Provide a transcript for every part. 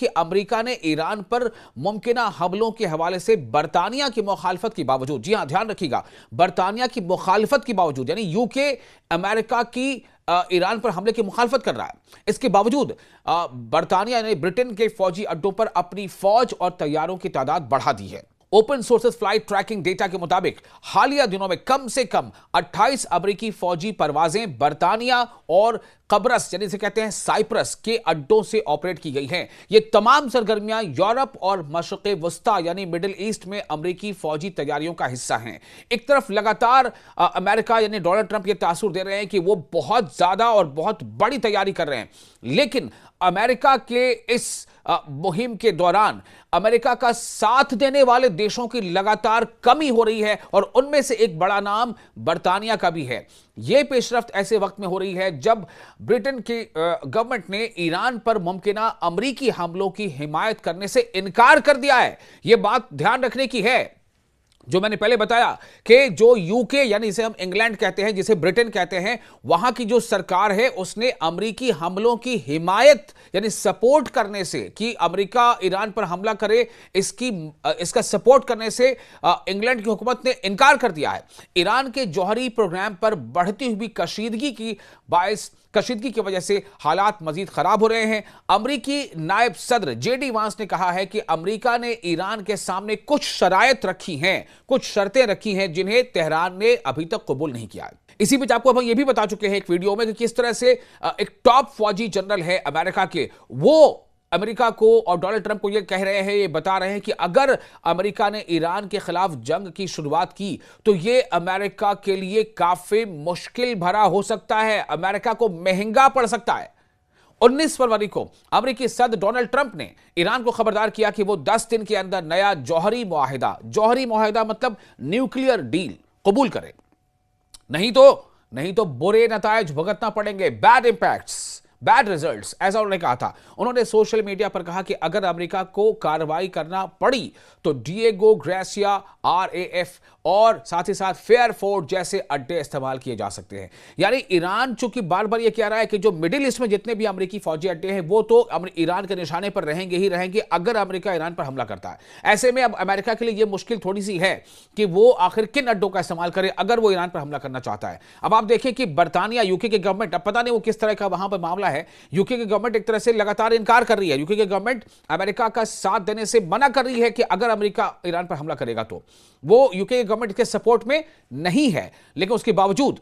कि अमेरिका ने ईरान पर मुमकिना हमलों के हवाले से बरतानिया की मुखालफत के बावजूद, जी हां ध्यान रखिएगा, बरतानिया की मुखालफत के बावजूद, यानी यूके अमेरिका की ईरान पर हमले की मुखालफत कर रहा है, इसके बावजूद बरतानिया ने ब्रिटेन के फौजी अड्डों पर अपनी फौज और तैयारों की तादाद बढ़ा दी है। Open sources flight tracking data के मुताबिक हालिया दिनों में कम से कम 28 अमेरिकी फौजी परवाजें बरतानिया और कब्रस, यानी इसे कहते हैं साइप्रस, के अड्डों से ऑपरेट की गई हैं। ये तमाम सरगर्मियां यूरोप और मशरिक़ वस्ता यानी मिडिल ईस्ट में अमेरिकी फौजी तैयारियों का हिस्सा हैं। एक तरफ लगातार अमेरिका यानी डोनाल्ड ट्रंप ये तासुर दे रहे हैं कि वो बहुत ज्यादा और बहुत बड़ी तैयारी कर रहे हैं, लेकिन अमेरिका के इस मुहिम के दौरान अमेरिका का साथ देने वाले देशों की लगातार कमी हो रही है और उनमें से एक बड़ा नाम बरतानिया का भी है। यह पेशरफ्त ऐसे वक्त में हो रही है जब ब्रिटेन की गवर्नमेंट ने ईरान पर मुमकिना अमेरिकी हमलों की हिमायत करने से इनकार कर दिया है। यह बात ध्यान रखने की है, जो मैंने पहले बताया कि जो यूके यानी इसे हम इंग्लैंड कहते हैं, जिसे ब्रिटेन कहते हैं, वहां की जो सरकार है उसने अमेरिकी हमलों की हिमायत यानी सपोर्ट करने से, कि अमेरिका ईरान पर हमला करे, इसका सपोर्ट करने से इंग्लैंड की हुकूमत ने इनकार कर दिया है। ईरान के जौहरी प्रोग्राम पर बढ़ती हुई कशीदगी की वजह से हालात मजीद खराब हो रहे हैं। अमेरिकी नायब सदर जेडी वांस ने कहा है कि अमेरिका ने ईरान के सामने कुछ शराइत रखी हैं, कुछ शर्तें रखी हैं, जिन्हें तेहरान ने अभी तक कबूल नहीं किया। इसी बीच आपको हम ये भी बता चुके हैं एक वीडियो में कि किस तरह से एक टॉप फौजी जनरल है अमेरिका के, वो अमेरिका को और डोनाल्ड ट्रंप को ये कह रहे हैं, ये बता रहे हैं कि अगर अमेरिका ने ईरान के खिलाफ जंग की शुरुआत की तो ये अमेरिका के लिए काफी मुश्किल भरा हो सकता है, अमेरिका को महंगा पड़ सकता है। 19 फरवरी को अमेरिकी सदर डोनाल्ड ट्रंप ने ईरान को खबरदार किया कि वो 10 दिन के अंदर नया जौहरी मुआहिदा मतलब न्यूक्लियर डील कबूल करे, नहीं तो बुरे नतायज भुगतना पड़ेंगे, बैड रिजल्ट्स, ऐसा उन्होंने कहा था। उन्होंने सोशल मीडिया पर कहा कि अगर अमेरिका को कार्रवाई करना पड़ी तो डिएगो गार्सिया, RAF और साथ ही साथ फेयरफोर्ट जैसे अड्डे इस्तेमाल किए जा सकते हैं। यानी ईरान चूंकि बार बार यह कह रहा है कि जो मिडिल ईस्ट में जितने भी अमेरिकी फौजी अड्डे हैं वो तो ईरान के निशाने पर रहेंगे ही रहेंगे अगर अमेरिका ईरान पर हमला करता है। ऐसे में अब अमेरिका के लिए यह मुश्किल थोड़ी सी है कि वो आखिर किन अड्डों का इस्तेमाल करे अगर वो ईरान पर हमला करना चाहता है। अब आप देखिए कि बरतानिया, यूके की गवर्नमेंट, अब पता नहीं वो किस तरह का वहां पर मामला है, यूके की गवर्नमेंट एक तरह से लगातार इनकार कर रही है। यूके की गवर्नमेंट अमेरिका का साथ देने से मना कर रही है कि अगर अमेरिका ईरान पर हमला करेगा तो वो यूके की गवर्नमेंट के सपोर्ट में नहीं है, लेकिन उसके बावजूद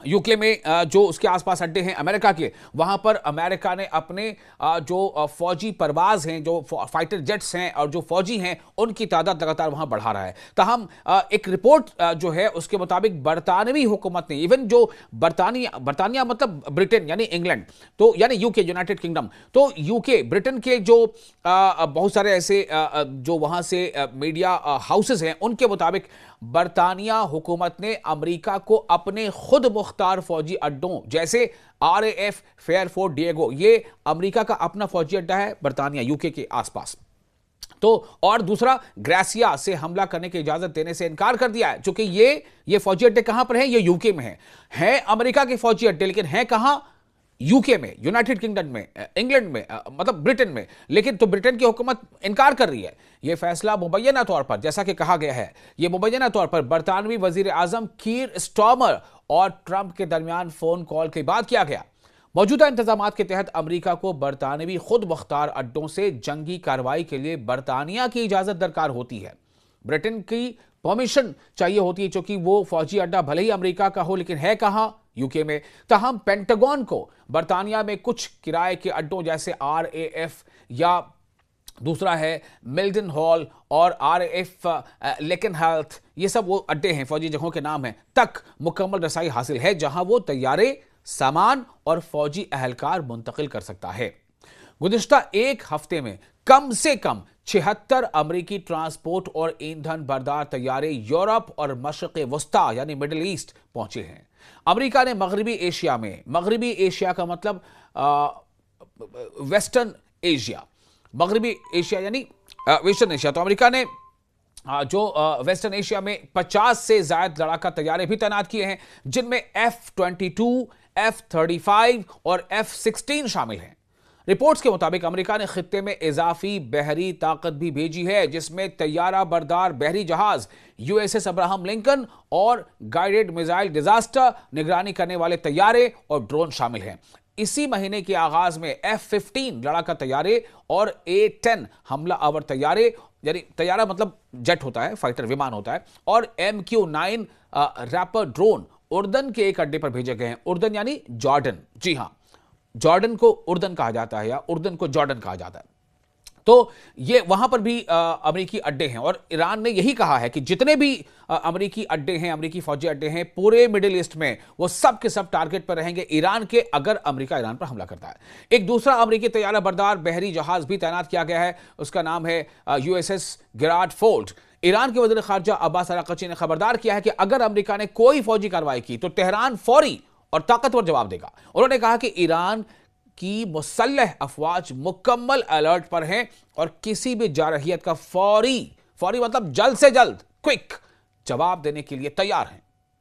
यूके में जो उसके आसपास अड्डे हैं अमेरिका के, वहां पर अमेरिका ने अपने जो फौजी परवाज हैं, जो फाइटर जेट्स हैं और जो फौजी हैं, उनकी तादाद लगातार वहां बढ़ा रहा है। ताहम एक रिपोर्ट जो है उसके मुताबिक बरतानवी हुकूमत ने, इवन जो बरतानिया मतलब ब्रिटेन यानी इंग्लैंड, तो यानी यूके, यूनाइटेड किंगडम, तो यूके ब्रिटेन के जो बहुत सारे ऐसे जो वहां से मीडिया हाउसेस हैं, उनके मुताबिक बरतानिया हुकूमत ने अमेरिका को अपने खुद मुख्तार फौजी अड्डों जैसे RAF, फेयरफोर्ट, डिएगो, ये अमेरिका का अपना फौजी अड्डा है बरतानिया यूके के आसपास, तो और दूसरा ग्रासिया से हमला करने की इजाजत देने से इनकार कर दिया है। चूंकि ये फौजी अड्डे कहां पर हैं? ये यूके में है अमेरिका के फौजी अड्डे, लेकिन है कहां? यूके में, यूनाइटेड किंगडम में, इंग्लैंड में, मतलब ब्रिटेन में। लेकिन तो ब्रिटेन की हुकूमत इनकार कर रही है। यह फैसला मुबैना तौर पर, जैसा कि कहा गया है, यह मुबैना तौर पर बरतानवी वजीर आजम कीर स्टार्मर और ट्रंप के दरमियान फोन कॉल के बाद किया गया। मौजूदा इंतजाम के तहत अमेरिका को बरतानवी खुद मुख्तार अड्डों से जंगी कार्रवाई के लिए बरतानिया की इजाजत दरकार होती है। ब्रिटेन की परमिशन चाहिए होती है, क्योंकि वो फौजी अड्डा भले ही अमेरिका का हो लेकिन है कहां? यूके में। ताहम पेंटागन को बरतानिया में कुछ किराए के अड्डों जैसे RAF या दूसरा है मिल्टन हॉल और RAF लेकिन हेल्थ, ये सब वो अड्डे हैं, फौजी जगहों के नाम हैं, तक मुकम्मल रसाई हासिल है जहां वो तैयारे, सामान और फौजी अहलकार मुंतकिल कर सकता है। गुज़िश्ता एक हफ्ते में कम से कम 76 अमेरिकी ट्रांसपोर्ट और ईंधन बरदार तैयारे यूरोप और मशरिक़ वस्ता यानी मिडिल ईस्ट पहुंचे हैं। अमेरिका ने मगरबी एशिया का मतलब वेस्टर्न एशिया, मगरबी एशिया यानी वेस्टर्न एशिया, तो अमेरिका ने जो वेस्टर्न एशिया में 50 से ज्यादा लड़ाका तैयारे भी तैनात किए हैं, जिनमें F-22, F-35 और F-16 शामिल हैं। रिपोर्ट्स के मुताबिक अमेरिका ने खित्ते में इजाफी बहरी ताकत भी भेजी है, जिसमें तैयारा बरदार बहरी जहाज यूएसएस अब्राहम लिंकन और गाइडेड मिसाइल डिजास्टर निगरानी करने वाले तैयारे और ड्रोन शामिल हैं। इसी महीने के आगाज में F-15 लड़ाका तैयारे और A-10 हमला आवर तैयारे, यानी तैयारा मतलब जेट होता है, फाइटर विमान होता है, और MQ-9 रैपर ड्रोन उर्दन के एक अड्डे पर भेजे गए हैं। उर्दन यानी जॉर्डन, जी हां, जॉर्डन को उर्दन कहा जाता है या उर्दन को जॉर्डन कहा जाता है। तो ये वहां पर भी अमेरिकी अड्डे हैं और ईरान ने यही कहा है कि जितने भी अमेरिकी अड्डे हैं, अमेरिकी फौजी अड्डे हैं पूरे मिडिल ईस्ट में, वो सब के सब टारगेट पर रहेंगे ईरान के, अगर अमेरिका ईरान पर हमला करता है। एक दूसरा अमेरिकी तैयारा बरदार बहरी जहाज भी तैनात किया गया है, उसका नाम है यूएसएस गिराड फोर्ड। ईरान के वज़ीर ख़ारजा अब्बास अराक़ची ने खबरदार किया है कि अगर अमेरिका ने कोई फौजी कार्रवाई की तो तेहरान फौरी और ताकतवर जवाब देगा। उन्होंने कहा कि ईरान की मुसल्लह अफवाज मुकम्मल अलर्ट पर हैं और किसी भी जारहियत का फौरी मतलब जल्द से जल्द क्विक जवाब देने के लिए तैयार हैं।